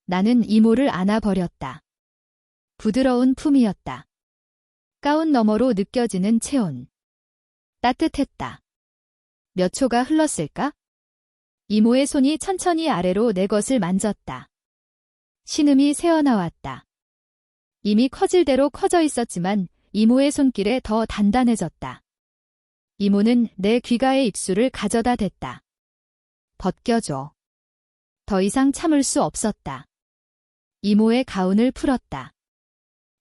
나는 이모를 안아버렸다. 부드러운 품이었다. 가운 너머로 느껴지는 체온. 따뜻했다. 몇 초가 흘렀을까? 이모의 손이 천천히 아래로 내 것을 만졌다. 신음이 새어나왔다. 이미 커질 대로 커져 있었지만 이모의 손길에 더 단단해졌다. 이모는 내 귓가에 입술을 가져다 댔다. 벗겨줘. 더 이상 참을 수 없었다. 이모의 가운을 풀었다.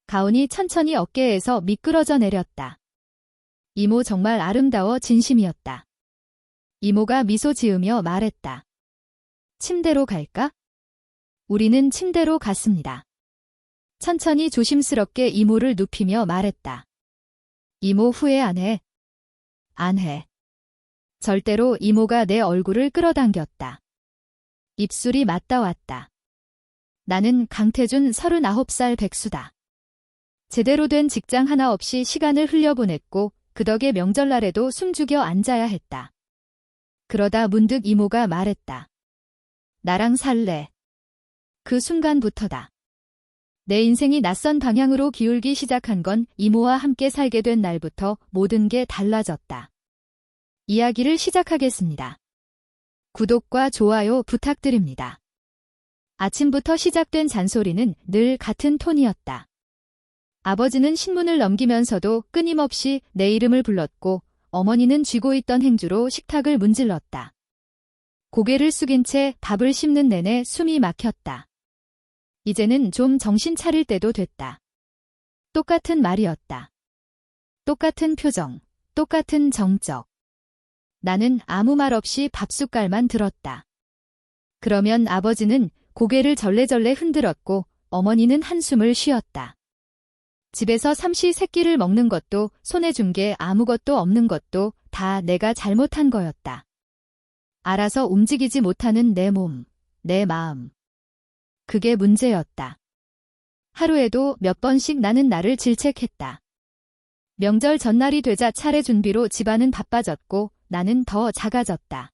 가운이 천천히 어깨에서 미끄러져 내렸다. 이모 정말 아름다워 진심이었다. 이모가 미소 지으며 말했다. 침대로 갈까? 우리는 침대로 갔습니다. 천천히 조심스럽게 이모를 눕히며 말했다. 이모 후회 안 해. 안 해. 절대로. 이모가 내 얼굴을 끌어당겼다. 입술이 맞닿았다. 나는 강태준 39살 백수다. 제대로 된 직장 하나 없이 시간을 흘려보냈고 그 덕에 명절날에도 숨죽여 앉아야 했다. 그러다 문득 이모가 말했다. 나랑 살래. 그 순간부터다. 내 인생이 낯선 방향으로 기울기 시작한 건 이모와 함께 살게 된 날부터 모든 게 달라졌다. 이야기를 시작하겠습니다. 구독과 좋아요 부탁드립니다. 아침부터 시작된 잔소리는 늘 같은 톤이었다. 아버지는 신문을 넘기면서도 끊임없이 내 이름을 불렀고 어머니는 쥐고 있던 행주로 식탁을 문질렀다. 고개를 숙인 채 밥을 씹는 내내 숨이 막혔다. 이제는 좀 정신 차릴 때도 됐다. 똑같은 말이었다. 똑같은 표정, 똑같은 정적. 나는 아무 말 없이 밥숟갈만 들었다. 그러면 아버지는 고개를 절레절레 흔들었고 어머니는 한숨을 쉬었다. 집에서 삼시세끼를 먹는 것도 손에 준 게 아무것도 없는 것도 다 내가 잘못한 거였다. 알아서 움직이지 못하는 내 몸, 내 마음. 그게 문제였다. 하루에도 몇 번씩 나는 나를 질책했다. 명절 전날이 되자 차례 준비로 집안은 바빠졌고 나는 더 작아졌다.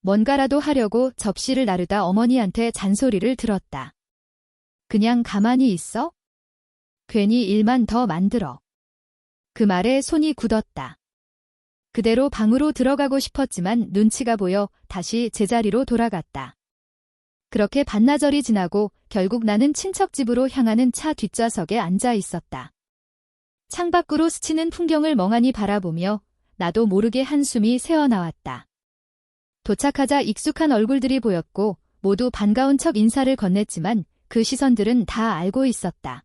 뭔가라도 하려고 접시를 나르다 어머니한테 잔소리를 들었다. 그냥 가만히 있어? 괜히 일만 더 만들어. 그 말에 손이 굳었다. 그대로 방으로 들어가고 싶었지만 눈치가 보여 다시 제자리로 돌아갔다. 그렇게 반나절이 지나고 결국 나는 친척 집으로 향하는 차 뒷좌석에 앉아 있었다. 창밖으로 스치는 풍경을 멍하니 바라보며 나도 모르게 한숨이 새어나왔다. 도착하자 익숙한 얼굴들이 보였고 모두 반가운 척 인사를 건넸지만 그 시선들은 다 알고 있었다.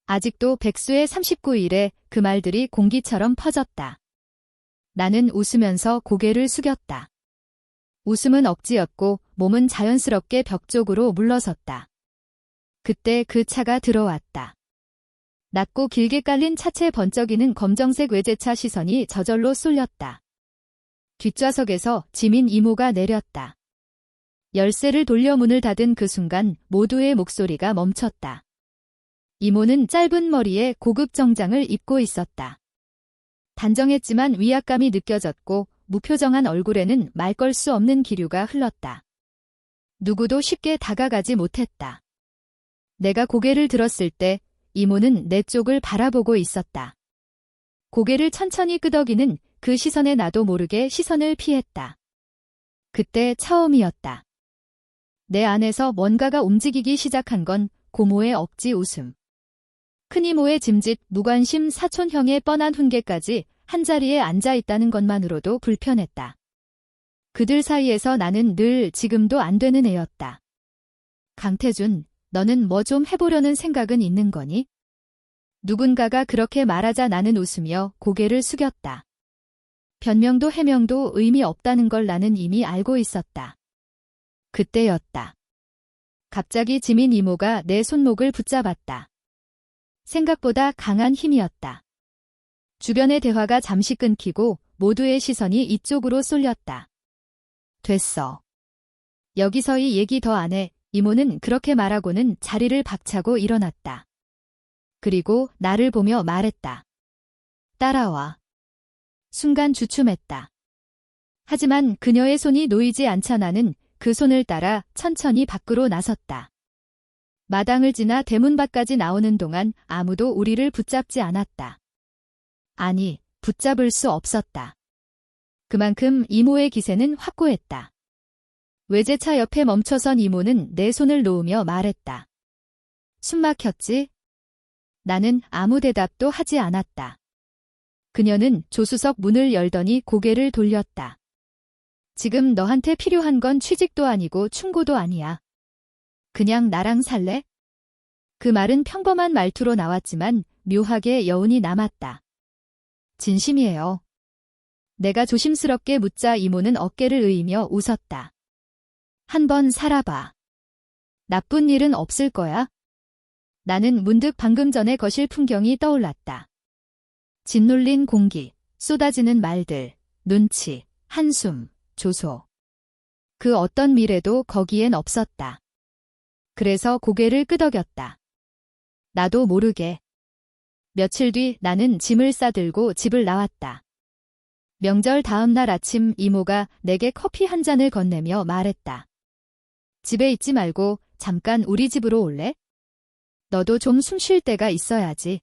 아직도 백수의 39일에 그 말들이 공기처럼 퍼졌다. 나는 웃으면서 고개를 숙였다. 웃음은 억지였고 몸은 자연스럽게 벽 쪽으로 물러섰다. 그때 그 차가 들어왔다. 낮고 길게 깔린 차체 번쩍이는 검정색 외제차 시선이 저절로 쏠렸다. 뒷좌석에서 지민 이모가 내렸다. 열쇠를 돌려 문을 닫은 그 순간 모두의 목소리가 멈췄다. 이모는 짧은 머리에 고급 정장을 입고 있었다. 단정했지만 위압감이 느껴졌고 무표정한 얼굴에는 말 걸 수 없는 기류가 흘렀다. 누구도 쉽게 다가가지 못했다. 내가 고개를 들었을 때 이모는 내 쪽을 바라보고 있었다. 고개를 천천히 끄덕이는 그 시선에 나도 모르게 시선을 피했다. 그때 처음이었다. 내 안에서 뭔가가 움직이기 시작한 건 고모의 억지 웃음. 큰이모의 짐짓, 무관심, 사촌형의 뻔한 훈계까지 한자리에 앉아있다는 것만으로도 불편했다. 그들 사이에서 나는 늘 지금도 안 되는 애였다. 강태준, 너는 뭐 좀 해보려는 생각은 있는 거니? 누군가가 그렇게 말하자 나는 웃으며 고개를 숙였다. 변명도 해명도 의미 없다는 걸 나는 이미 알고 있었다. 그때였다. 갑자기 지민 이모가 내 손목을 붙잡았다. 생각보다 강한 힘이었다. 주변의 대화가 잠시 끊기고 모두의 시선이 이쪽으로 쏠렸다. 됐어. 여기서이 얘기 더 안 해. 이모는 그렇게 말하고는 자리를 박차고 일어났다. 그리고 나를 보며 말했다. 따라와. 순간 주춤했다. 하지만 그녀의 손이 놓이지 않자 나는 그 손을 따라 천천히 밖으로 나섰다. 마당을 지나 대문 밖까지 나오는 동안 아무도 우리를 붙잡지 않았다. 아니, 붙잡을 수 없었다. 그만큼 이모의 기세는 확고했다. 외제차 옆에 멈춰선 이모는 내 손을 놓으며 말했다. 숨 막혔지? 나는 아무 대답도 하지 않았다. 그녀는 조수석 문을 열더니 고개를 돌렸다. 지금 너한테 필요한 건 취직도 아니고 충고도 아니야. 그냥 나랑 살래? 그 말은 평범한 말투로 나왔지만 묘하게 여운이 남았다. 진심이에요. 내가 조심스럽게 묻자 이모는 어깨를 의이며 웃었다. 한번 살아봐. 나쁜 일은 없을 거야. 나는 문득 방금 전에 거실 풍경이 떠올랐다. 짓눌린 공기, 쏟아지는 말들, 눈치, 한숨, 조소. 그 어떤 미래도 거기엔 없었다. 그래서 고개를 끄덕였다. 나도 모르게. 며칠 뒤 나는 짐을 싸들고 집을 나왔다. 명절 다음 날 아침 이모가 내게 커피 한 잔을 건네며 말했다. 집에 있지 말고 잠깐 우리 집으로 올래? 너도 좀 숨 쉴 때가 있어야지.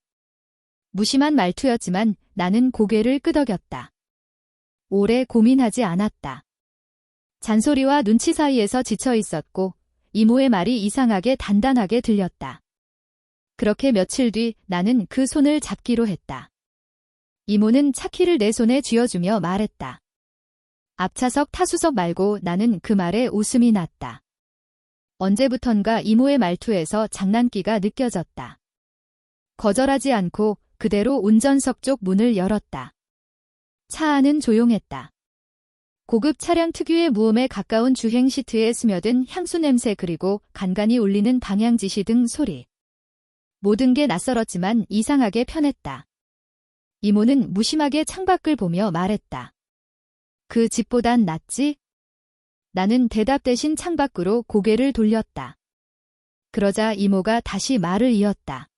무심한 말투였지만 나는 고개를 끄덕였다. 오래 고민하지 않았다. 잔소리와 눈치 사이에서 지쳐 있었고 이모의 말이 이상하게 단단하게 들렸다. 그렇게 며칠 뒤 나는 그 손을 잡기로 했다. 이모는 차키를 내 손에 쥐어주며 말했다. 앞차석 타수석 말고. 나는 그 말에 웃음이 났다. 언제부턴가 이모의 말투에서 장난기가 느껴졌다. 거절하지 않고 그대로 운전석 쪽 문을 열었다. 차 안은 조용했다. 고급 차량 특유의 무음에 가까운 주행 시트에 스며든 향수 냄새 그리고 간간히 울리는 방향 지시 등 소리. 모든 게 낯설었지만 이상하게 편했다. 이모는 무심하게 창밖을 보며 말했다. 그 집보단 낫지? 나는 대답 대신 창밖으로 고개를 돌렸다. 그러자 이모가 다시 말을 이었다.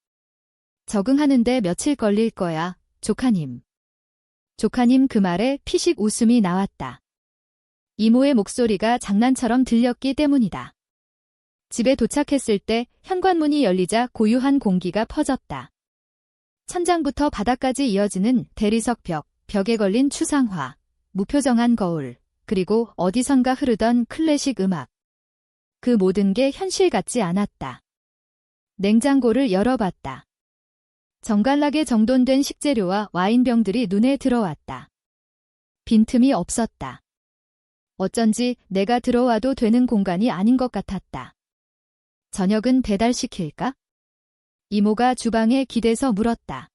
적응하는데 며칠 걸릴 거야, 조카님. 조카님 그 말에 피식 웃음이 나왔다. 이모의 목소리가 장난처럼 들렸기 때문이다. 집에 도착했을 때 현관문이 열리자 고요한 공기가 퍼졌다. 천장부터 바닥까지 이어지는 대리석 벽에 걸린 추상화, 무표정한 거울, 그리고 어디선가 흐르던 클래식 음악. 그 모든 게 현실 같지 않았다. 냉장고를 열어봤다. 정갈하게 정돈된 식재료와 와인병들이 눈에 들어왔다. 빈틈이 없었다. 어쩐지 내가 들어와도 되는 공간이 아닌 것 같았다. 저녁은 배달시킬까? 이모가 주방에 기대서 물었다.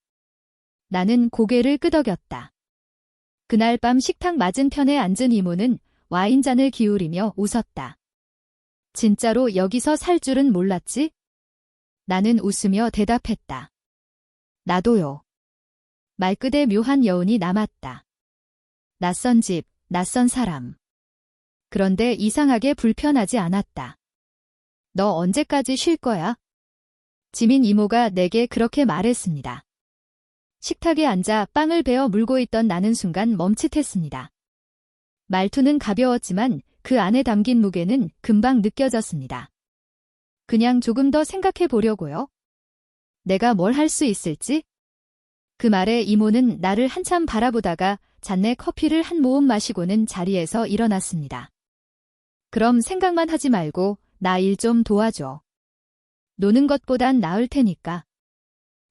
나는 고개를 끄덕였다. 그날 밤 식탁 맞은편에 앉은 이모는 와인잔을 기울이며 웃었다. 진짜로 여기서 살 줄은 몰랐지? 나는 웃으며 대답했다. 나도요. 말끝에 묘한 여운이 남았다. 낯선 집, 낯선 사람. 그런데 이상하게 불편하지 않았다. 너 언제까지 쉴 거야? 지민 이모가 내게 그렇게 말했습니다. 식탁에 앉아 빵을 베어 물고 있던 나는 순간 멈칫했습니다. 말투는 가벼웠지만 그 안에 담긴 무게는 금방 느껴졌습니다. 그냥 조금 더 생각해 보려고요. 내가 뭘 할 수 있을지? 그 말에 이모는 나를 한참 바라보다가 잔내 커피를 한 모금 마시고는 자리에서 일어났습니다. 그럼 생각만 하지 말고 나 일 좀 도와줘. 노는 것보단 나을 테니까.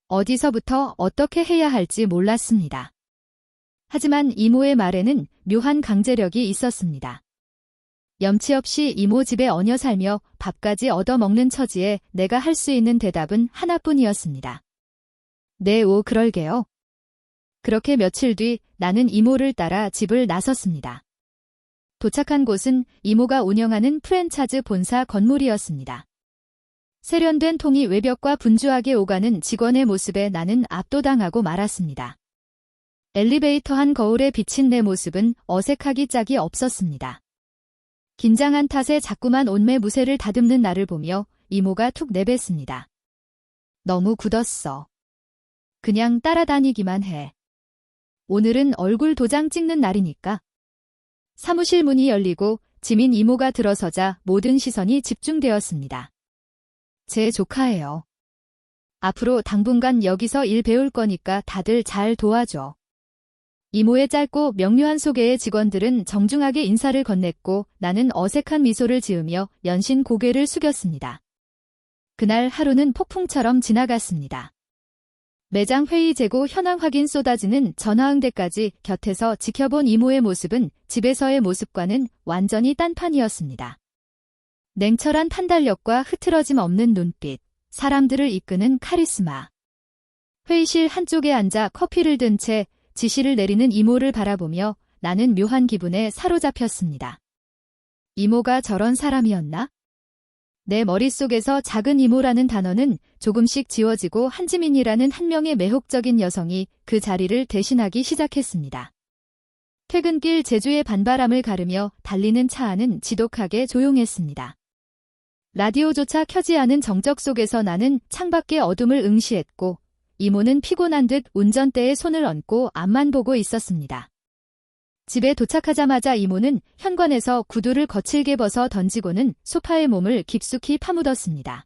어디서부터 어떻게 해야 할지 몰랐습니다. 하지만 이모의 말에는 묘한 강제력이 있었습니다. 염치 없이 이모 집에 얹어 살며 밥까지 얻어먹는 처지에 내가 할 수 있는 대답은 하나뿐이었습니다. 네, 그럴게요. 그렇게 며칠 뒤 나는 이모를 따라 집을 나섰습니다. 도착한 곳은 이모가 운영하는 프랜차이즈 본사 건물이었습니다. 세련된 통이 외벽과 분주하게 오가는 직원의 모습에 나는 압도당하고 말았습니다. 엘리베이터 한 거울에 비친 내 모습은 어색하기 짝이 없었습니다. 긴장한 탓에 자꾸만 온매 무새를 다듬는 나를 보며 이모가 툭 내뱉습니다. 너무 굳었어. 그냥 따라다니기만 해. 오늘은 얼굴 도장 찍는 날이니까. 사무실 문이 열리고 지민 이모가 들어서자 모든 시선이 집중되었습니다. 제 조카예요. 앞으로 당분간 여기서 일 배울 거니까 다들 잘 도와줘. 이모의 짧고 명료한 소개에 직원들은 정중하게 인사를 건넸고 나는 어색한 미소를 지으며 연신 고개를 숙였습니다. 그날 하루는 폭풍처럼 지나갔습니다. 매장 회의 재고 현황 확인 쏟아지는 전화응대까지 곁에서 지켜본 이모의 모습은 집에서의 모습과는 완전히 딴판이었습니다. 냉철한 판단력과 흐트러짐 없는 눈빛, 사람들을 이끄는 카리스마. 회의실 한쪽에 앉아 커피를 든 채 지시를 내리는 이모를 바라보며 나는 묘한 기분에 사로잡혔습니다. 이모가 저런 사람이었나? 내 머릿속에서 작은 이모라는 단어는 조금씩 지워지고 한지민이라는 한 명의 매혹적인 여성이 그 자리를 대신하기 시작했습니다. 퇴근길 제주의 반바람을 가르며 달리는 차 안은 지독하게 조용했습니다. 라디오조차 켜지 않은 정적 속에서 나는 창밖의 어둠을 응시했고 이모는 피곤한 듯 운전대에 손을 얹고 앞만 보고 있었습니다. 집에 도착하자마자 이모는 현관에서 구두를 거칠게 벗어 던지고는 소파에 몸을 깊숙이 파묻었습니다.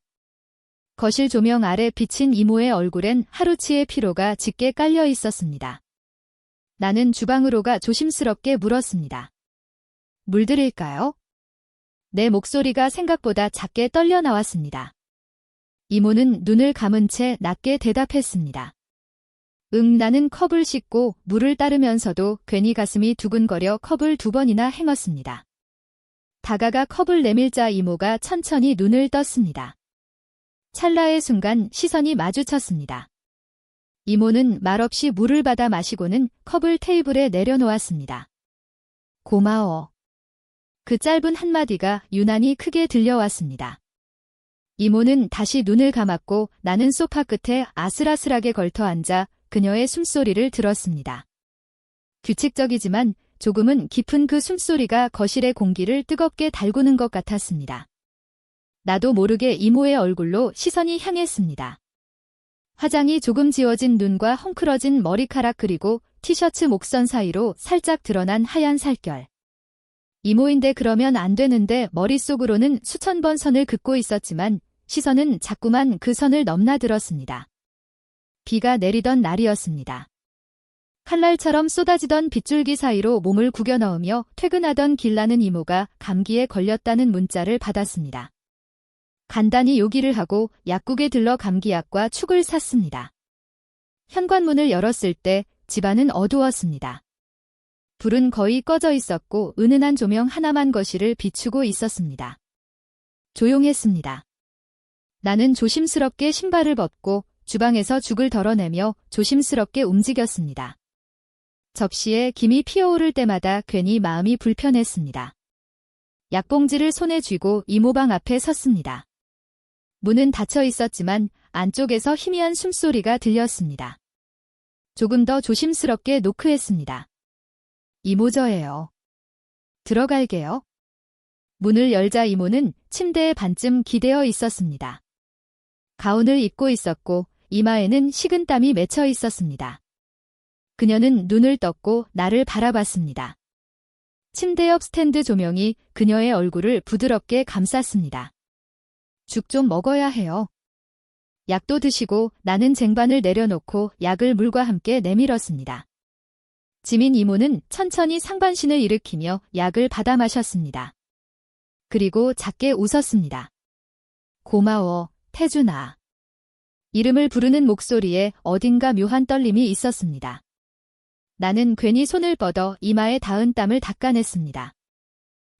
거실 조명 아래 비친 이모의 얼굴엔 하루치의 피로가 짙게 깔려 있었습니다. 나는 주방으로 가 조심스럽게 물었습니다. 물 드릴까요? 내 목소리가 생각보다 작게 떨려 나왔습니다. 이모는 눈을 감은 채 낮게 대답했습니다. 나는 컵을 씻고 물을 따르면서도 괜히 가슴이 두근거려 컵을 2번이나 행었습니다. 다가가 컵을 내밀자 이모가 천천히 눈을 떴습니다. 찰나의 순간 시선이 마주쳤습니다. 이모는 말없이 물을 받아 마시고는 컵을 테이블에 내려놓았습니다. 고마워. 그 짧은 한마디가 유난히 크게 들려왔습니다. 이모는 다시 눈을 감았고 나는 소파 끝에 아슬아슬하게 걸터 앉아 그녀의 숨소리를 들었습니다. 규칙적이지만 조금은 깊은 그 숨소리가 거실의 공기를 뜨겁게 달구는 것 같았습니다. 나도 모르게 이모의 얼굴로 시선이 향했습니다. 화장이 조금 지워진 눈과 헝클어진 머리카락 그리고 티셔츠 목선 사이로 살짝 드러난 하얀 살결. 이모인데 그러면 안 되는데 머릿속으로는 수천 번 선을 긋고 있었지만 시선은 자꾸만 그 선을 넘나들었습니다. 비가 내리던 날이었습니다. 칼날처럼 쏟아지던 빗줄기 사이로 몸을 구겨 넣으며 퇴근하던 길라는 이모가 감기에 걸렸다는 문자를 받았습니다. 간단히 요기를 하고 약국에 들러 감기약과 축을 샀습니다. 현관문을 열었을 때 집안은 어두웠습니다. 불은 거의 꺼져 있었고 은은한 조명 하나만 거실을 비추고 있었습니다. 조용했습니다. 나는 조심스럽게 신발을 벗고 주방에서 죽을 덜어내며 조심스럽게 움직였습니다. 접시에 김이 피어오를 때마다 괜히 마음이 불편했습니다. 약봉지를 손에 쥐고 이모방 앞에 섰습니다. 문은 닫혀 있었지만 안쪽에서 희미한 숨소리가 들렸습니다. 조금 더 조심스럽게 노크했습니다. 이모 저예요. 들어갈게요. 문을 열자 이모는 침대에 반쯤 기대어 있었습니다. 가운을 입고 있었고 이마에는 식은땀이 맺혀 있었습니다. 그녀는 눈을 떴고 나를 바라봤습니다. 침대 옆 스탠드 조명이 그녀의 얼굴을 부드럽게 감쌌습니다. 죽 좀 먹어야 해요. 약도 드시고 나는 쟁반을 내려놓고 약을 물과 함께 내밀었습니다. 지민 이모는 천천히 상반신을 일으키며 약을 받아 마셨습니다. 그리고 작게 웃었습니다. 고마워, 태준아. 이름을 부르는 목소리에 어딘가 묘한 떨림이 있었습니다. 나는 괜히 손을 뻗어 이마에 닿은 땀을 닦아냈습니다.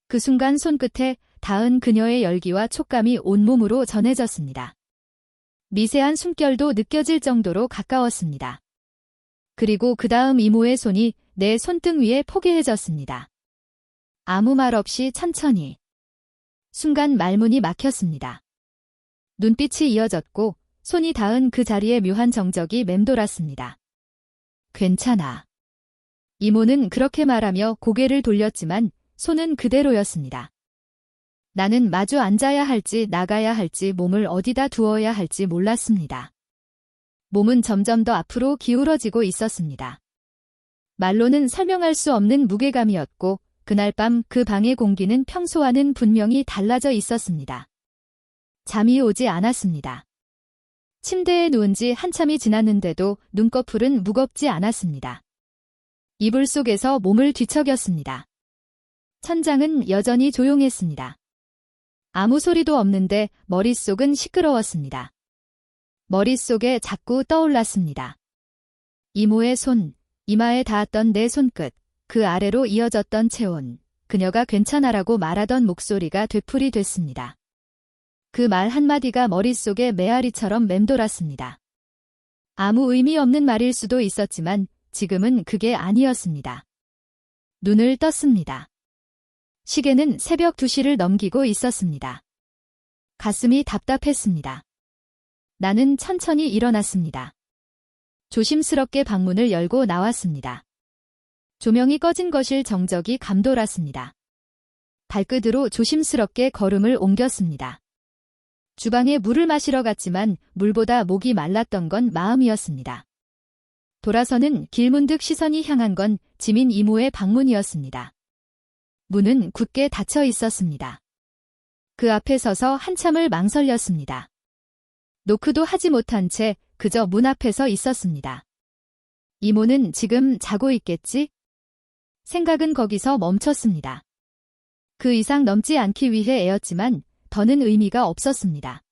그 순간 손끝에 닿은 그녀의 열기와 촉감이 온몸으로 전해졌습니다. 미세한 숨결도 느껴질 정도로 가까웠습니다. 그리고 그 다음 이모의 손이 내 손등 위에 포개해졌습니다. 아무 말 없이 천천히. 순간 말문이 막혔습니다. 눈빛이 이어졌고 손이 닿은 그 자리에 묘한 정적이 맴돌았습니다. 괜찮아. 이모는 그렇게 말하며 고개를 돌렸지만 손은 그대로였습니다. 나는 마주 앉아야 할지 나가야 할지 몸을 어디다 두어야 할지 몰랐습니다. 몸은 점점 더 앞으로 기울어지고 있었습니다. 말로는 설명할 수 없는 무게감이었고 그날 밤 그 방의 공기는 평소와는 분명히 달라져 있었습니다. 잠이 오지 않았습니다. 침대에 누운 지 한참이 지났는데도 눈꺼풀은 무겁지 않았습니다. 이불 속에서 몸을 뒤척였습니다. 천장은 여전히 조용했습니다. 아무 소리도 없는데 머릿속은 시끄러웠습니다. 머릿속에 자꾸 떠올랐습니다. 이모의 손, 이마에 닿았던 내 손끝, 그 아래로 이어졌던 체온, 그녀가 괜찮아라고 말하던 목소리가 되풀이 됐습니다. 그 말 한마디가 머릿속에 메아리처럼 맴돌았습니다. 아무 의미 없는 말일 수도 있었지만 지금은 그게 아니었습니다. 눈을 떴습니다. 시계는 새벽 2시를 넘기고 있었습니다. 가슴이 답답했습니다. 나는 천천히 일어났습니다. 조심스럽게 방문을 열고 나왔습니다. 조명이 꺼진 거실 정적이 감돌았습니다. 발끝으로 조심스럽게 걸음을 옮겼습니다. 주방에 물을 마시러 갔지만 물보다 목이 말랐던 건 마음이었습니다. 돌아서는 길문득 시선이 향한 건 지민 이모의 방문이었습니다. 문은 굳게 닫혀 있었습니다. 그 앞에 서서 한참을 망설였습니다. 노크도 하지 못한 채 그저 문 앞에 서 있었습니다. 이모는 지금 자고 있겠지? 생각은 거기서 멈췄습니다. 그 이상 넘지 않기 위해 애였지만 더는 의미가 없었습니다.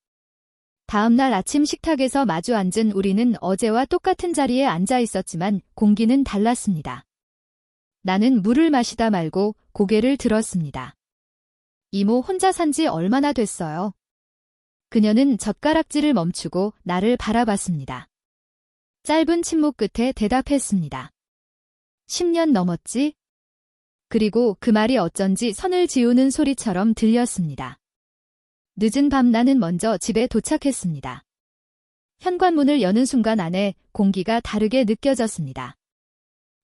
다음 날 아침 식탁에서 마주 앉은 우리는 어제와 똑같은 자리에 앉아 있었지만 공기는 달랐습니다. 나는 물을 마시다 말고 고개를 들었습니다. 이모 혼자 산 지 얼마나 됐어요? 그녀는 젓가락질을 멈추고 나를 바라봤습니다. 짧은 침묵 끝에 대답했습니다. 10년 넘었지? 그리고 그 말이 어쩐지 선을 지우는 소리처럼 들렸습니다. 늦은 밤 나는 먼저 집에 도착했습니다. 현관문을 여는 순간 안에 공기가 다르게 느껴졌습니다.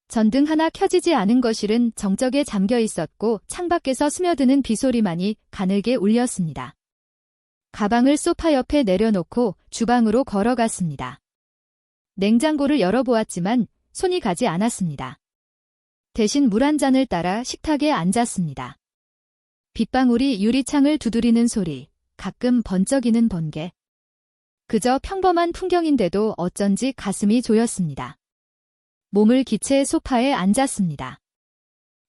전등 하나 켜지지 않은 거실은 정적에 잠겨 있었고 창밖에서 스며드는 비소리만이 가늘게 울렸습니다. 가방을 소파 옆에 내려놓고 주방으로 걸어갔습니다. 냉장고를 열어보았지만 손이 가지 않았습니다. 대신 물 한 잔을 따라 식탁에 앉았습니다. 빗방울이 유리창을 두드리는 소리, 가끔 번쩍이는 번개. 그저 평범한 풍경인데도 어쩐지 가슴이 조였습니다. 몸을 기채 소파에 앉았습니다.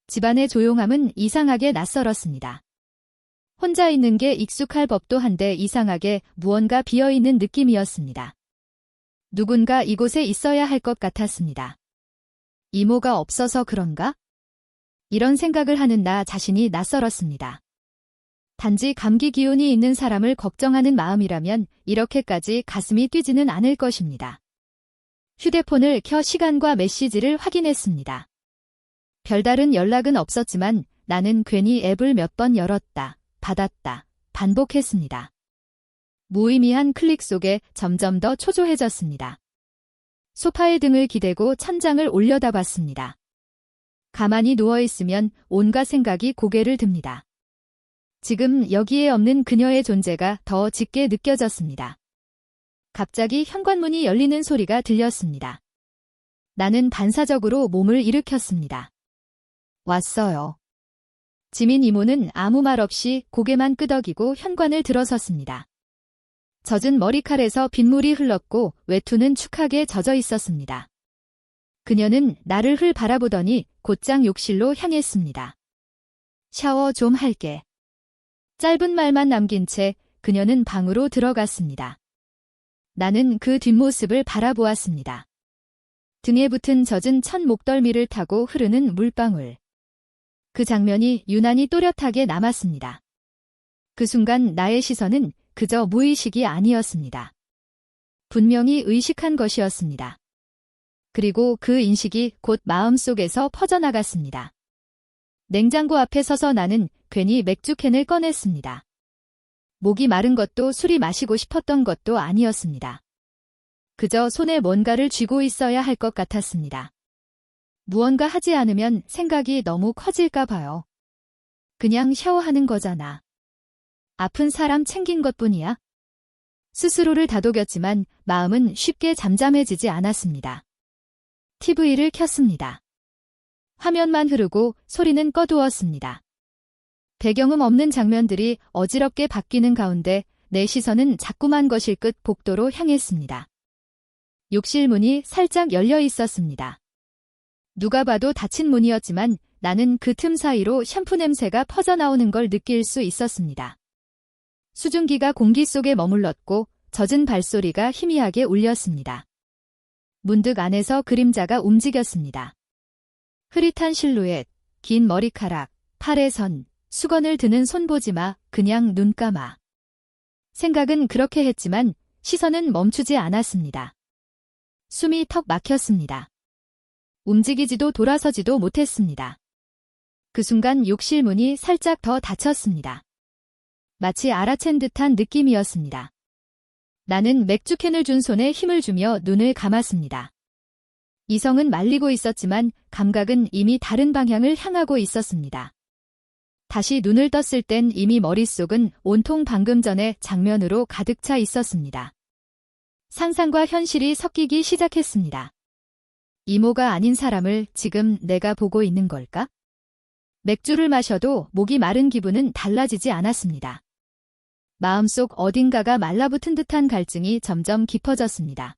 집안의 조용함은 이상하게 낯설었습니다. 혼자 있는 게 익숙할 법도 한데 이상하게 무언가 비어있는 느낌이었습니다. 누군가 이곳에 있어야 할 것 같았습니다. 이모가 없어서 그런가? 이런 생각을 하는 나 자신이 낯설었습니다. 단지 감기 기운이 있는 사람을 걱정하는 마음이라면 이렇게까지 가슴이 뛰지는 않을 것입니다. 휴대폰을 켜 시간과 메시지를 확인했습니다. 별다른 연락은 없었지만 나는 괜히 앱을 몇 번 열었다, 닫았다, 반복했습니다. 무의미한 클릭 속에 점점 더 초조해졌습니다. 소파에 등을 기대고 천장을 올려다봤습니다. 가만히 누워있으면 온갖 생각이 고개를 듭니다. 지금 여기에 없는 그녀의 존재가 더 짙게 느껴졌습니다. 갑자기 현관문이 열리는 소리가 들렸습니다. 나는 반사적으로 몸을 일으켰습니다. 왔어요. 지민 이모는 아무 말 없이 고개만 끄덕이고 현관을 들어섰습니다. 젖은 머리칼에서 빗물이 흘렀고 외투는 축하게 젖어 있었습니다. 그녀는 나를 흘 바라보더니 곧장 욕실로 향했습니다. 샤워 좀 할게. 짧은 말만 남긴 채 그녀는 방으로 들어갔습니다. 나는 그 뒷모습을 바라보았습니다. 등에 붙은 젖은 천 목덜미를 타고 흐르는 물방울. 그 장면이 유난히 또렷하게 남았습니다. 그 순간 나의 시선은 그저 무의식이 아니었습니다. 분명히 의식한 것이었습니다. 그리고 그 인식이 곧 마음속에서 퍼져나갔습니다. 냉장고 앞에 서서 나는 괜히 맥주캔을 꺼냈습니다. 목이 마른 것도 술이 마시고 싶었던 것도 아니었습니다. 그저 손에 뭔가를 쥐고 있어야 할 것 같았습니다. 무언가 하지 않으면 생각이 너무 커질까 봐요. 그냥 샤워하는 거잖아. 아픈 사람 챙긴 것뿐이야. 스스로를 다독였지만 마음은 쉽게 잠잠해지지 않았습니다. TV를 켰습니다. 화면만 흐르고 소리는 꺼두었습니다. 배경음 없는 장면들이 어지럽게 바뀌는 가운데 내 시선은 자꾸만 거실 끝 복도로 향했습니다. 욕실 문이 살짝 열려 있었습니다. 누가 봐도 닫힌 문이었지만 나는 그 틈 사이로 샴푸 냄새가 퍼져나오는 걸 느낄 수 있었습니다. 수증기가 공기 속에 머물렀고 젖은 발소리가 희미하게 울렸습니다. 문득 안에서 그림자가 움직였습니다. 흐릿한 실루엣, 긴 머리카락, 팔의 선, 수건을 드는 손 보지 마, 그냥 눈 감아. 생각은 그렇게 했지만 시선은 멈추지 않았습니다. 숨이 턱 막혔습니다. 움직이지도 돌아서지도 못했습니다. 그 순간 욕실 문이 살짝 더 닫혔습니다. 마치 알아챈 듯한 느낌이었습니다. 나는 맥주캔을 준 손에 힘을 주며 눈을 감았습니다. 이성은 말리고 있었지만 감각은 이미 다른 방향을 향하고 있었습니다. 다시 눈을 떴을 땐 이미 머릿속은 온통 방금 전의 장면으로 가득 차 있었습니다. 상상과 현실이 섞이기 시작했습니다. 이모가 아닌 사람을 지금 내가 보고 있는 걸까? 맥주를 마셔도 목이 마른 기분은 달라지지 않았습니다. 마음속 어딘가가 말라붙은 듯한 갈증이 점점 깊어졌습니다.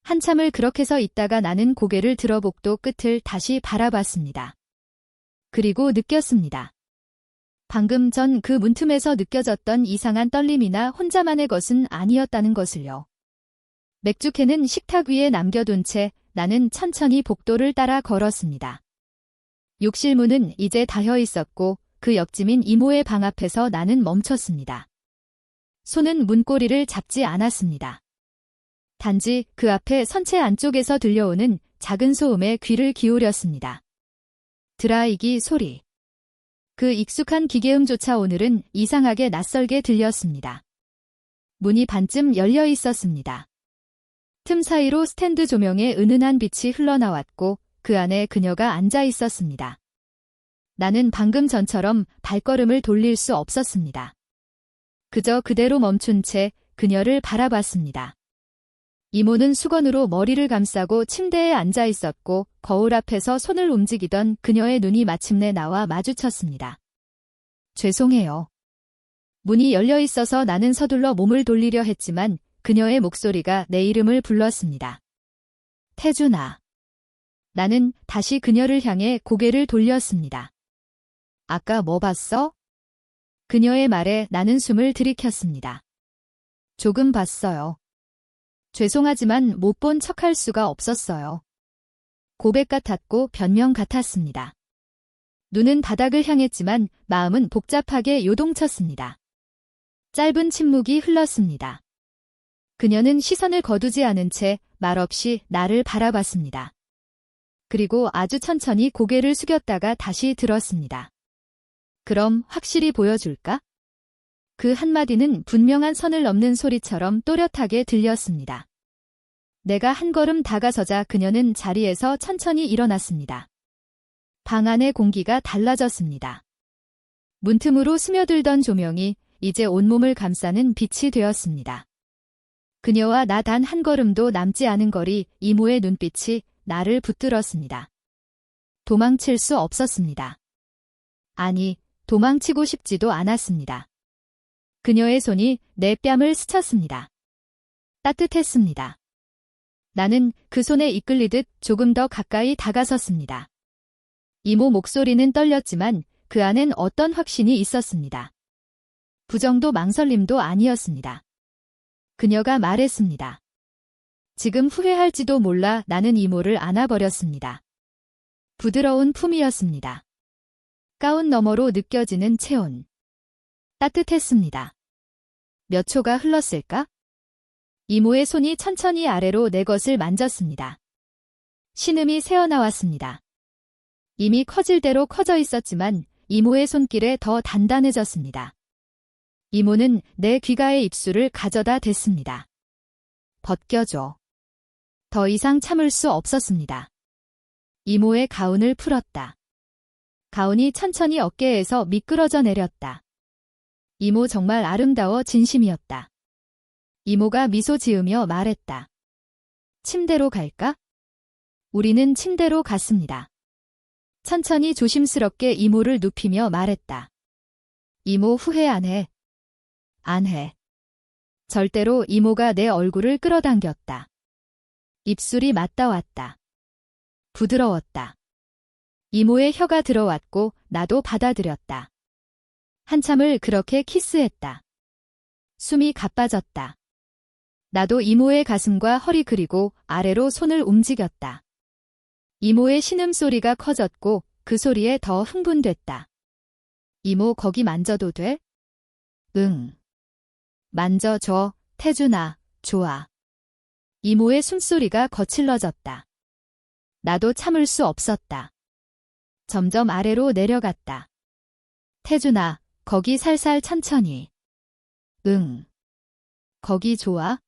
한참을 그렇게 서 있다가 나는 고개를 들어 복도 끝을 다시 바라봤습니다. 그리고 느꼈습니다. 방금 전 그 문틈에서 느껴졌던 이상한 떨림이나 혼자만의 것은 아니었다는 것을요. 맥주캔은 식탁 위에 남겨둔 채 나는 천천히 복도를 따라 걸었습니다. 욕실 문은 이제 닫혀 있었고 그 옆집인 이모의 방 앞에서 나는 멈췄습니다. 손은 문고리를 잡지 않았습니다. 단지 그 앞에 선체 안쪽에서 들려오는 작은 소음에 귀를 기울였습니다. 드라이기 소리. 그 익숙한 기계음조차 오늘은 이상하게 낯설게 들렸습니다. 문이 반쯤 열려 있었습니다. 틈 사이로 스탠드 조명에 은은한 빛이 흘러나왔고 그 안에 그녀가 앉아 있었습니다. 나는 방금 전처럼 발걸음을 돌릴 수 없었습니다. 그저 그대로 멈춘 채 그녀를 바라봤습니다. 이모는 수건으로 머리를 감싸고 침대에 앉아 있었고 거울 앞에서 손을 움직이던 그녀의 눈이 마침내 나와 마주쳤습니다. 죄송해요. 문이 열려 있어서 나는 서둘러 몸을 돌리려 했지만 그녀의 목소리가 내 이름을 불렀습니다. 태준아. 나는 다시 그녀를 향해 고개를 돌렸습니다. 아까 뭐 봤어? 그녀의 말에 나는 숨을 들이켰습니다. 조금 봤어요. 죄송하지만 못 본 척할 수가 없었어요. 고백 같았고 변명 같았습니다. 눈은 바닥을 향했지만 마음은 복잡하게 요동쳤습니다. 짧은 침묵이 흘렀습니다. 그녀는 시선을 거두지 않은 채 말없이 나를 바라봤습니다. 그리고 아주 천천히 고개를 숙였다가 다시 들었습니다. 그럼 확실히 보여줄까? 그 한마디는 분명한 선을 넘는 소리처럼 또렷하게 들렸습니다. 내가 한 걸음 다가서자 그녀는 자리에서 천천히 일어났습니다. 방 안의 공기가 달라졌습니다. 문틈으로 스며들던 조명이 이제 온몸을 감싸는 빛이 되었습니다. 그녀와 나 단 한 걸음도 남지 않은 거리 이모의 눈빛이 나를 붙들었습니다. 도망칠 수 없었습니다. 아니, 도망치고 싶지도 않았습니다. 그녀의 손이 내 뺨을 스쳤습니다. 따뜻했습니다. 나는 그 손에 이끌리듯 조금 더 가까이 다가섰습니다. 이모 목소리는 떨렸지만 그 안엔 어떤 확신이 있었습니다. 부정도 망설임도 아니었습니다. 그녀가 말했습니다. 지금 후회할지도 몰라. 나는 이모를 안아버렸습니다. 부드러운 품이었습니다. 가운 너머로 느껴지는 체온. 따뜻했습니다. 몇 초가 흘렀을까? 이모의 손이 천천히 아래로 내 것을 만졌습니다. 신음이 새어나왔습니다. 이미 커질 대로 커져 있었지만 이모의 손길에 더 단단해졌습니다. 이모는 내 귓가의 입술을 가져다 댔습니다. 벗겨줘. 더 이상 참을 수 없었습니다. 이모의 가운을 풀었다. 가운이 천천히 어깨에서 미끄러져 내렸다. 이모 정말 아름다워 진심이었다. 이모가 미소 지으며 말했다. 침대로 갈까? 우리는 침대로 갔습니다. 천천히 조심스럽게 이모를 눕히며 말했다. 이모 후회 안 해. 안 해. 절대로 이모가 내 얼굴을 끌어당겼다. 입술이 맞닿았다. 부드러웠다. 이모의 혀가 들어왔고 나도 받아들였다. 한참을 그렇게 키스했다. 숨이 가빠졌다. 나도 이모의 가슴과 허리 그리고 아래로 손을 움직였다. 이모의 신음소리가 커졌고 그 소리에 더 흥분됐다. 이모 거기 만져도 돼? 응. 만져줘, 태준아, 좋아. 이모의 숨소리가 거칠러졌다. 나도 참을 수 없었다. 점점 아래로 내려갔다. 태준아, 거기 살살 천천히. 응. 거기 좋아?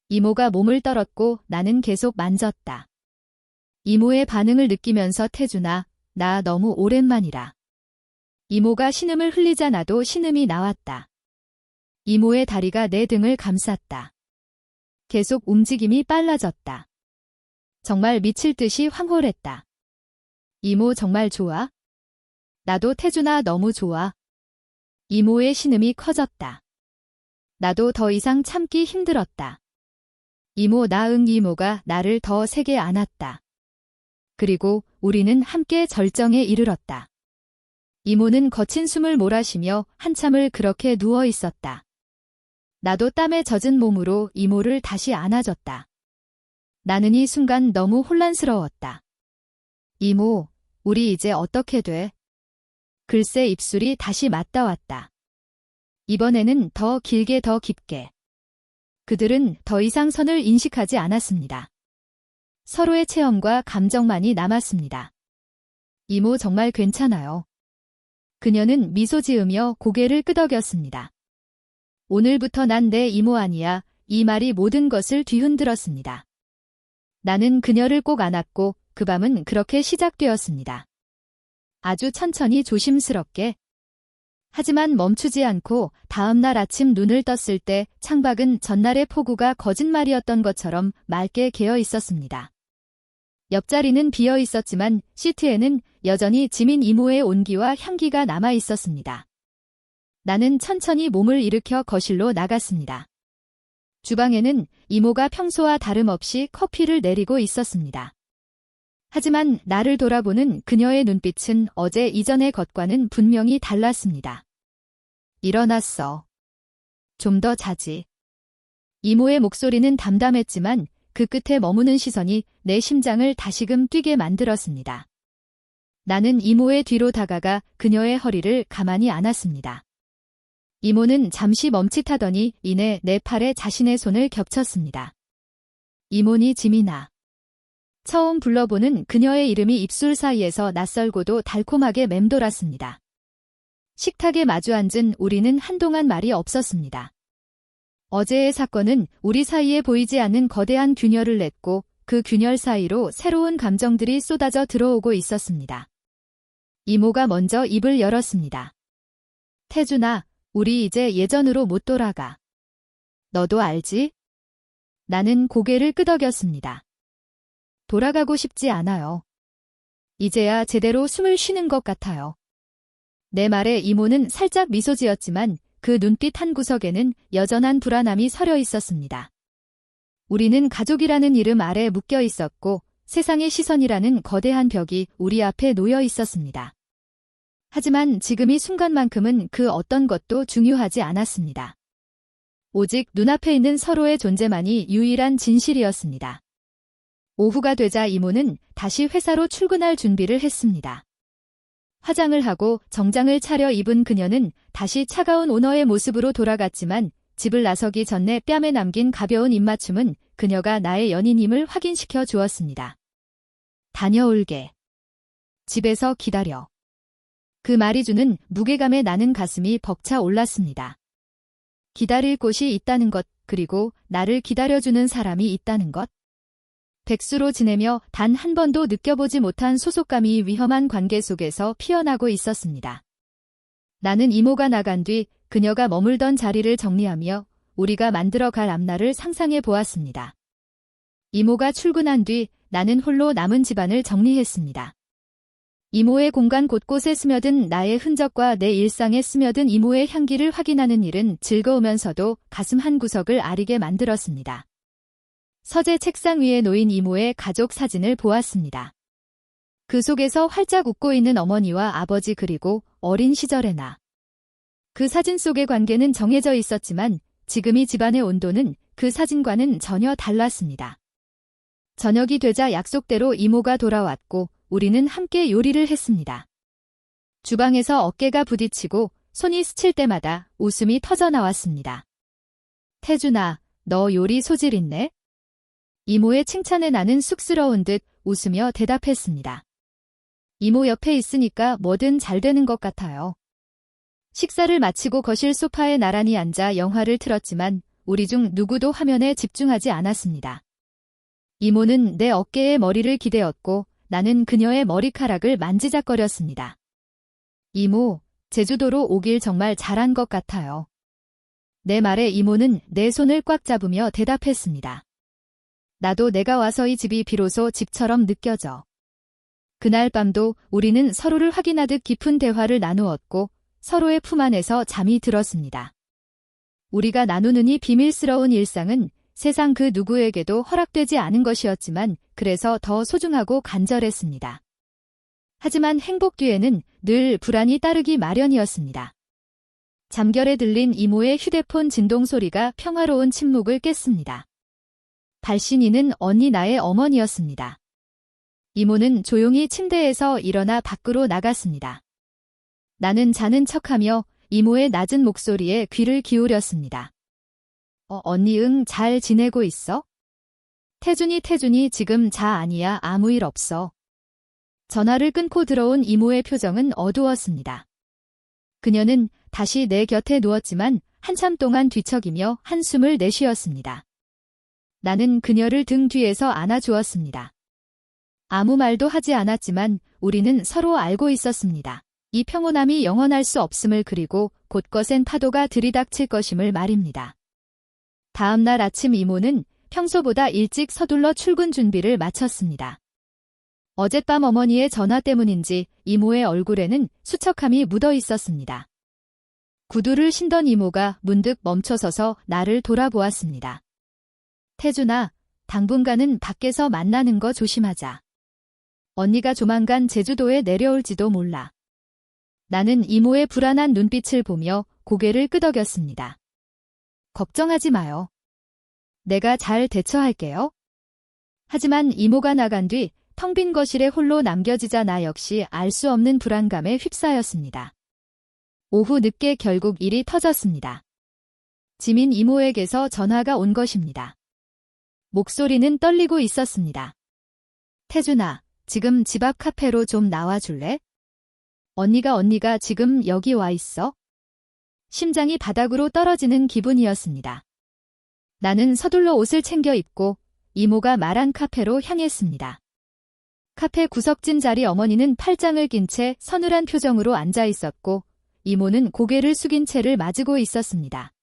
이모가 몸을 떨었고 나는 계속 만졌다. 이모의 반응을 느끼면서 태준아, 나 너무 오랜만이라. 이모가 신음을 흘리자 나도 신음이 나왔다. 이모의 다리가 내 등을 감쌌다. 계속 움직임이 빨라졌다. 정말 미칠 듯이 황홀했다. 이모 정말 좋아? 나도 태준아 너무 좋아. 이모의 신음이 커졌다. 나도 더 이상 참기 힘들었다. 이모 나응 이모가 나를 더 세게 안았다. 그리고 우리는 함께 절정에 이르렀다. 이모는 거친 숨을 몰아쉬며 한참을 그렇게 누워 있었다. 나도 땀에 젖은 몸으로 이모를 다시 안아줬다. 나는 이 순간 너무 혼란스러웠다. 이모, 우리 이제 어떻게 돼? 글쎄 입술이 다시 맞닿았다. 이번에는 더 길게 더 깊게. 그들은 더 이상 선을 인식하지 않았습니다. 서로의 체험과 감정만이 남았습니다. 이모 정말 괜찮아요. 그녀는 미소 지으며 고개를 끄덕였습니다. 오늘부터 난 내 이모 아니야. 이 말이 모든 것을 뒤흔들었습니다. 나는 그녀를 꼭 안았고 그 밤은 그렇게 시작되었습니다. 아주 천천히 조심스럽게. 하지만 멈추지 않고 다음 날 아침 눈을 떴을 때 창밖은 전날의 폭우가 거짓말이었던 것처럼 맑게 개어 있었습니다. 옆자리는 비어 있었지만 시트에는 여전히 지민 이모의 온기와 향기가 남아 있었습니다. 나는 천천히 몸을 일으켜 거실로 나갔습니다. 주방에는 이모가 평소와 다름없이 커피를 내리고 있었습니다. 하지만 나를 돌아보는 그녀의 눈빛은 어제 이전의 것과는 분명히 달랐습니다. 일어났어. 좀 더 자지. 이모의 목소리는 담담했지만 그 끝에 머무는 시선이 내 심장을 다시금 뛰게 만들었습니다. 나는 이모의 뒤로 다가가 그녀의 허리를 가만히 안았습니다. 이모는 잠시 멈칫하더니 이내 내 팔에 자신의 손을 겹쳤습니다. 이모니 지민아. 처음 불러보는 그녀의 이름이 입술 사이에서 낯설고도 달콤하게 맴돌았습니다. 식탁에 마주 앉은 우리는 한동안 말이 없었습니다. 어제의 사건은 우리 사이에 보이지 않는 거대한 균열을 냈고 그 균열 사이로 새로운 감정들이 쏟아져 들어오고 있었습니다. 이모가 먼저 입을 열었습니다. 태준아, 우리 이제 예전으로 못 돌아가. 너도 알지? 나는 고개를 끄덕였습니다. 돌아가고 싶지 않아요. 이제야 제대로 숨을 쉬는 것 같아요. 내 말에 이모는 살짝 미소 지었지만 그 눈빛 한 구석에는 여전한 불안함이 서려 있었습니다. 우리는 가족이라는 이름 아래 묶여 있었고 세상의 시선이라는 거대한 벽이 우리 앞에 놓여 있었습니다. 하지만 지금 이 순간만큼은 그 어떤 것도 중요하지 않았습니다. 오직 눈앞에 있는 서로의 존재만이 유일한 진실이었습니다. 오후가 되자 이모는 다시 회사로 출근할 준비를 했습니다. 화장을 하고 정장을 차려 입은 그녀는 다시 차가운 오너의 모습으로 돌아갔지만 집을 나서기 전에 뺨에 남긴 가벼운 입맞춤은 그녀가 나의 연인임을 확인시켜 주었습니다. 다녀올게. 집에서 기다려. 그 말이 주는 무게감에 나는 가슴이 벅차 올랐습니다. 기다릴 곳이 있다는 것, 그리고 나를 기다려주는 사람이 있다는 것. 백수로 지내며 단 한 번도 느껴보지 못한 소속감이 위험한 관계 속에서 피어나고 있었습니다. 나는 이모가 나간 뒤 그녀가 머물던 자리를 정리하며 우리가 만들어갈 앞날을 상상해 보았습니다. 이모가 출근한 뒤 나는 홀로 남은 집안을 정리했습니다. 이모의 공간 곳곳에 스며든 나의 흔적과 내 일상에 스며든 이모의 향기를 확인하는 일은 즐거우면서도 가슴 한 구석을 아리게 만들었습니다. 서재 책상 위에 놓인 이모의 가족 사진을 보았습니다. 그 속에서 활짝 웃고 있는 어머니와 아버지 그리고 어린 시절의 나. 그 사진 속의 관계는 정해져 있었지만 지금 이 집안의 온도는 그 사진과는 전혀 달랐습니다. 저녁이 되자 약속대로 이모가 돌아왔고 우리는 함께 요리를 했습니다. 주방에서 어깨가 부딪히고 손이 스칠 때마다 웃음이 터져 나왔습니다. 태준아, 너 요리 소질 있네? 이모의 칭찬에 나는 쑥스러운 듯 웃으며 대답했습니다. 이모 옆에 있으니까 뭐든 잘 되는 것 같아요. 식사를 마치고 거실 소파에 나란히 앉아 영화를 틀었지만 우리 중 누구도 화면에 집중하지 않았습니다. 이모는 내 어깨에 머리를 기대었고 나는 그녀의 머리카락을 만지작거렸습니다. 이모, 제주도로 오길 정말 잘한 것 같아요. 내 말에 이모는 내 손을 꽉 잡으며 대답했습니다. 나도 내가 와서 이 집이 비로소 집처럼 느껴져. 그날 밤도 우리는 서로를 확인하듯 깊은 대화를 나누었고 서로의 품 안에서 잠이 들었습니다. 우리가 나누는 이 비밀스러운 일상은 세상 그 누구에게도 허락되지 않은 것이었지만 그래서 더 소중하고 간절했습니다. 하지만 행복 뒤에는 늘 불안이 따르기 마련이었습니다. 잠결에 들린 이모의 휴대폰 진동 소리가 평화로운 침묵을 깼습니다. 발신인은 언니 나의 어머니였습니다. 이모는 조용히 침대에서 일어나 밖으로 나갔습니다. 나는 자는 척하며 이모의 낮은 목소리에 귀를 기울였습니다. 언니 잘 지내고 있어? 태준이 지금 자 아니야 아무 일 없어. 전화를 끊고 들어온 이모의 표정은 어두웠습니다. 그녀는 다시 내 곁에 누웠지만 한참 동안 뒤척이며 한숨을 내쉬었습니다. 나는 그녀를 등 뒤에서 안아주었습니다. 아무 말도 하지 않았지만 우리는 서로 알고 있었습니다. 이 평온함이 영원할 수 없음을 그리고 곳곳엔 파도가 들이닥칠 것임을 말입니다. 다음 날 아침 이모는 평소보다 일찍 서둘러 출근 준비를 마쳤습니다. 어젯밤 어머니의 전화 때문인지 이모의 얼굴에는 수척함이 묻어 있었습니다. 구두를 신던 이모가 문득 멈춰서서 나를 돌아보았습니다. 태준아, 당분간은 밖에서 만나는 거 조심하자. 언니가 조만간 제주도에 내려올지도 몰라. 나는 이모의 불안한 눈빛을 보며 고개를 끄덕였습니다. 걱정하지 마요. 내가 잘 대처할게요. 하지만 이모가 나간 뒤 텅 빈 거실에 홀로 남겨지자 나 역시 알 수 없는 불안감에 휩싸였습니다. 오후 늦게 결국 일이 터졌습니다. 지민 이모에게서 전화가 온 것입니다. 목소리는 떨리고 있었습니다. 태준아, 지금 집 앞 카페로 좀 나와줄래? 언니가 지금 여기 와 있어? 심장이 바닥으로 떨어지는 기분이었습니다. 나는 서둘러 옷을 챙겨 입고 이모가 말한 카페로 향했습니다. 카페 구석진 자리 어머니는 팔짱을 낀 채 서늘한 표정으로 앉아 있었고 이모는 고개를 숙인 채를 맞으고 있었습니다.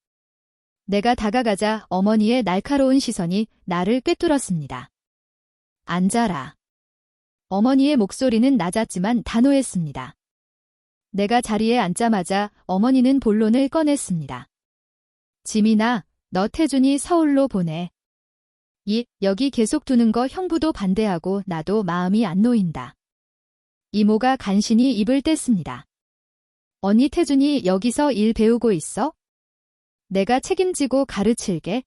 내가 다가가자 어머니의 날카로운 시선이 나를 꿰뚫었습니다. 앉아라. 어머니의 목소리는 낮았지만 단호했습니다. 내가 자리에 앉자마자 어머니는 본론을 꺼냈습니다. 지민아, 너 태준이 서울로 보내. 여기 계속 두는 거 형부도 반대하고 나도 마음이 안 놓인다. 이모가 간신히 입을 뗐습니다. 언니 태준이 여기서 일 배우고 있어? 내가 책임지고 가르칠게.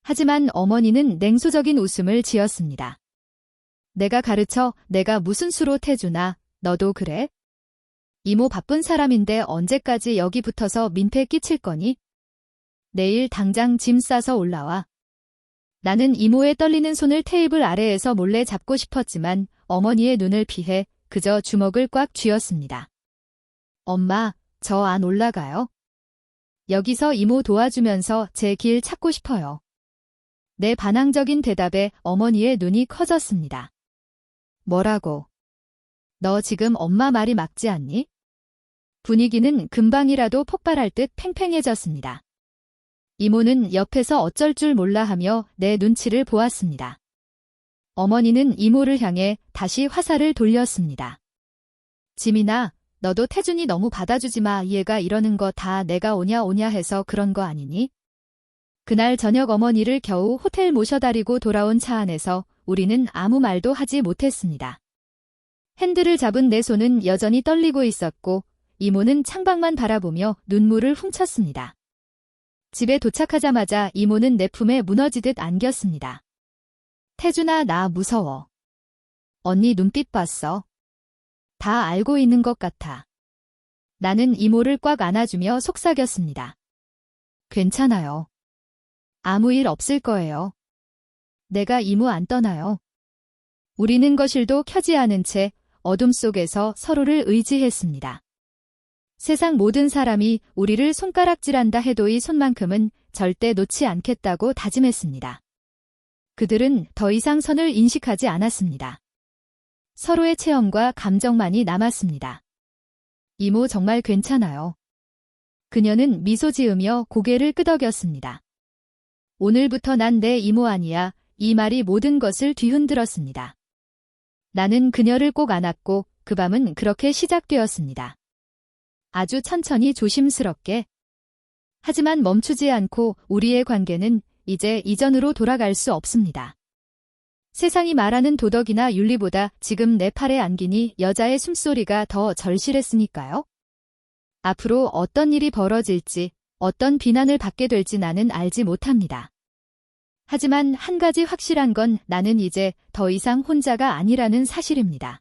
하지만 어머니는 냉소적인 웃음을 지었습니다. 내가 가르쳐? 내가 무슨 수로 태준아, 너도 그래? 이모 바쁜 사람인데 언제까지 여기 붙어서 민폐 끼칠 거니? 내일 당장 짐 싸서 올라와. 나는 이모의 떨리는 손을 테이블 아래에서 몰래 잡고 싶었지만 어머니의 눈을 피해 그저 주먹을 꽉 쥐었습니다. 엄마, 저 안 올라가요. 여기서 이모 도와주면서 제 길 찾고 싶어요. 내 반항적인 대답에 어머니의 눈이 커졌습니다. 뭐라고? 너 지금 엄마 말이 맞지 않니? 분위기는 금방이라도 폭발할 듯 팽팽해졌습니다. 이모는 옆에서 어쩔 줄 몰라 하며 내 눈치를 보았습니다. 어머니는 이모를 향해 다시 화살을 돌렸습니다. 지민아, 너도 태준이 너무 받아주지 마. 얘가 이러는 거 다 내가 오냐 오냐 해서 그런 거 아니니? 그날 저녁 어머니를 겨우 호텔 모셔다리고 돌아온 차 안에서 우리는 아무 말도 하지 못했습니다. 핸들을 잡은 내 손은 여전히 떨리고 있었고 이모는 창밖만 바라보며 눈물을 훔쳤습니다. 집에 도착하자마자 이모는 내 품에 무너지듯 안겼습니다. 태준아, 나 무서워. 언니 눈빛 봤어. 다 알고 있는 것 같아. 나는 이모를 꽉 안아주며 속삭였습니다. 괜찮아요. 아무 일 없을 거예요. 내가 이모 안 떠나요. 우리는 거실도 켜지 않은 채 어둠 속에서 서로를 의지했습니다. 세상 모든 사람이 우리를 손가락질한다 해도 이 손만큼은 절대 놓지 않겠다고 다짐했습니다. 그들은 더 이상 선을 인식하지 않았습니다. 서로의 체험과 감정만이 남았습니다. 이모 정말 괜찮아요. 그녀는 미소 지으며 고개를 끄덕였습니다. 오늘부터 난 내 이모 아니야. 이 말이 모든 것을 뒤흔들었습니다. 나는 그녀를 꼭 안았고 그 밤은 그렇게 시작되었습니다. 아주 천천히 조심스럽게. 하지만 멈추지 않고 우리의 관계는 이제 이전으로 돌아갈 수 없습니다. 세상이 말하는 도덕이나 윤리보다 지금 내 팔에 안기니 여자의 숨소리가 더 절실했으니까요. 앞으로 어떤 일이 벌어질지, 어떤 비난을 받게 될지 나는 알지 못합니다. 하지만 한 가지 확실한 건 나는 이제 더 이상 혼자가 아니라는 사실입니다.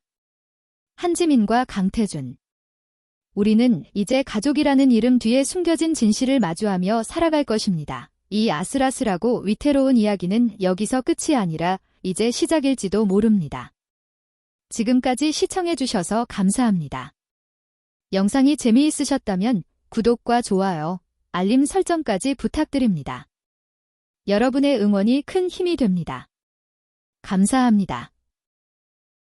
한지민과 강태준. 우리는 이제 가족이라는 이름 뒤에 숨겨진 진실을 마주하며 살아갈 것입니다. 이 아슬아슬하고 위태로운 이야기는 여기서 끝이 아니라 이제 시작일지도 모릅니다. 지금까지 시청해주셔서 감사합니다. 영상이 재미있으셨다면 구독과 좋아요, 알림 설정까지 부탁드립니다. 여러분의 응원이 큰 힘이 됩니다. 감사합니다.